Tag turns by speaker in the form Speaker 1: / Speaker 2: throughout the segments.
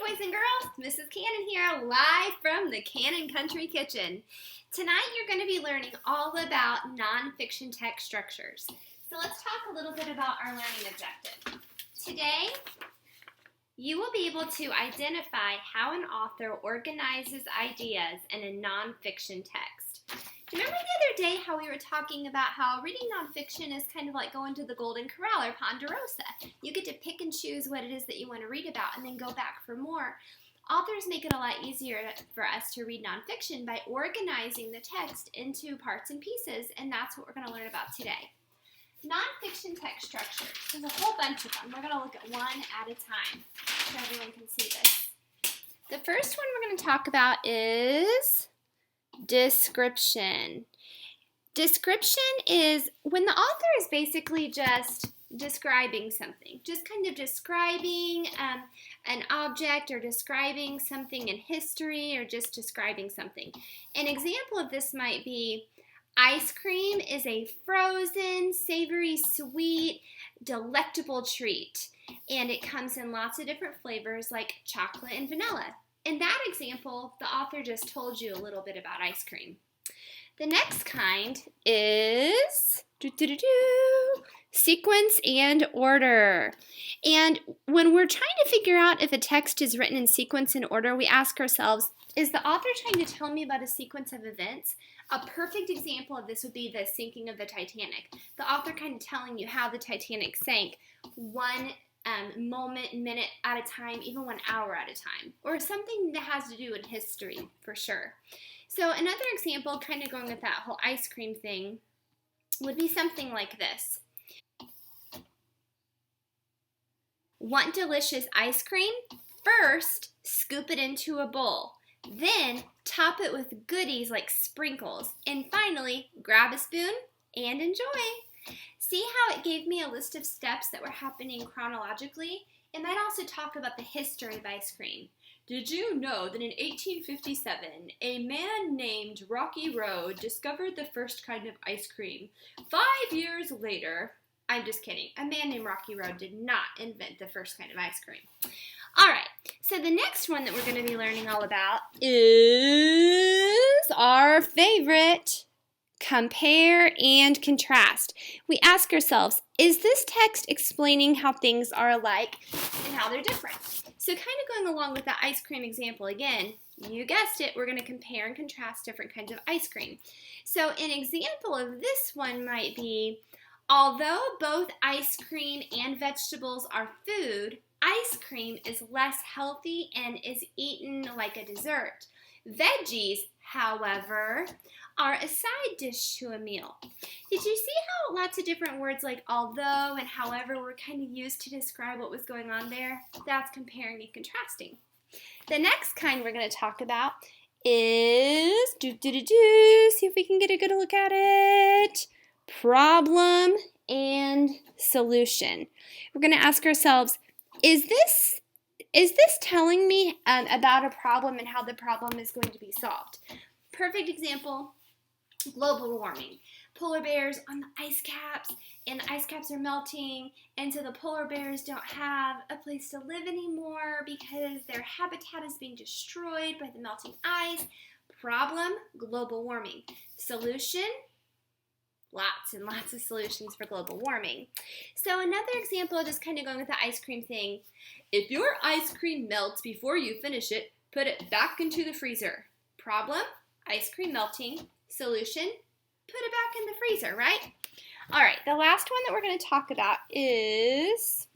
Speaker 1: boys and girls, Mrs. Cannon here, live from the Cannon Country Kitchen. Tonight you're going to be learning all about nonfiction text structures. So let's talk a little bit about our learning objective. Today, you will be able to identify how an author organizes ideas in a nonfiction text. Do you remember the other day how we were talking about how reading nonfiction is kind of like going to the Golden Corral or Ponderosa? You get to pick and choose what it is that you want to read about and then go back for more. Authors make it a lot easier for us to read nonfiction by organizing the text into parts and pieces, and that's what we're going to learn about today. Nonfiction text structures. There's a whole bunch of them. We're going to look at one at a time so everyone can see this. The first one we're going to talk about is description. Description is when the author is basically just describing something, just kind of describing an object or describing something in history or just describing something. An example of this might be ice cream is a frozen, savory, sweet, delectable treat, and it comes in lots of different flavors like chocolate and vanilla. In that example, the author just told you a little bit about ice cream. The next kind is sequence and order. And when we're trying to figure out if a text is written in sequence and order, we ask ourselves, is the author trying to tell me about a sequence of events? A perfect example of this would be the sinking of the Titanic. The author kind of telling you how the Titanic sank one moment, minute at a time, even 1 hour at a time, or something that has to do with history for sure. So another example, kind of going with that whole ice cream thing, would be something like this. Want delicious ice cream? First, scoop it into a bowl. Then, top it with goodies like sprinkles. And finally, grab a spoon and enjoy. See how it gave me a list of steps that were happening chronologically? It might also talk about the history of ice cream. Did you know that in 1857, a man named Rocky Road discovered the first kind of ice cream? 5 years later, I'm just kidding, a man named Rocky Road did not invent the first kind of ice cream. All right, so the next one that we're going to be learning all about is our favorite, compare and contrast. We ask ourselves, is this text explaining how things are alike and how they're different? So kind of going along with the ice cream example again, you guessed it, we're going to compare and contrast different kinds of ice cream. So an example of this one might be, although both ice cream and vegetables are food, ice cream is less healthy and is eaten like a dessert. Veggies, however, are a side dish to a meal. Did you see how lots of different words like although and however were kind of used to describe what was going on there? That's comparing and contrasting. The next kind we're going to talk about is, see if we can get a good look at it, problem and solution. We're going to ask ourselves, is this telling me about a problem and how the problem is going to be solved? Perfect example, global warming. Polar bears on the ice caps, and the ice caps are melting, and so the polar bears don't have a place to live anymore because their habitat is being destroyed by the melting ice. Problem, global warming. Solution, lots and lots of solutions for global warming. So another example, just kind of going with the ice cream thing. If your ice cream melts before you finish it, put it back into the freezer. Problem, ice cream melting. Solution, put it back in the freezer, right? All right, the last one that we're going to talk about is,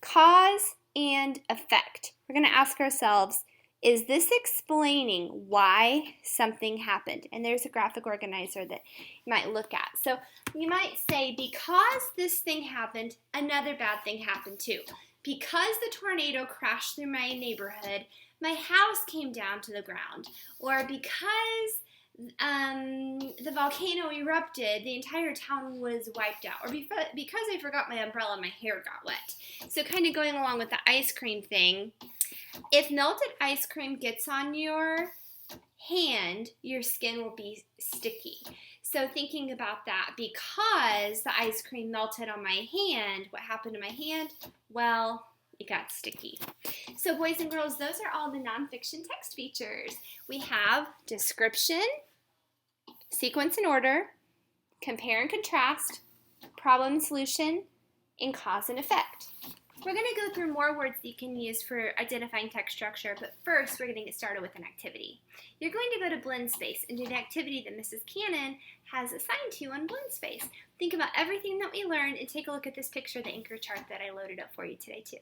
Speaker 1: cause and effect. We're going to ask ourselves, is this explaining why something happened? And there's a graphic organizer that you might look at. So you might say, because this thing happened, another bad thing happened too. Because the tornado crashed through my neighborhood, my house came down to the ground. Or because the volcano erupted, the entire town was wiped out. Or because I forgot my umbrella, my hair got wet. So kind of going along with the ice cream thing, if melted ice cream gets on your hand, your skin will be sticky. So thinking about that, because the ice cream melted on my hand, what happened to my hand? Well, it got sticky. So boys and girls, those are all the nonfiction text features. We have description, sequence and order, compare and contrast, problem and solution, and cause and effect. We're going to go through more words that you can use for identifying text structure, but first we're going to get started with an activity. You're going to go to Blenspace and do the activity that Mrs. Cannon has assigned to you on Blenspace. Think about everything that we learned and take a look at this picture of the anchor chart that I loaded up for you today too.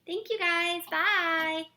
Speaker 1: Thank you guys. Bye.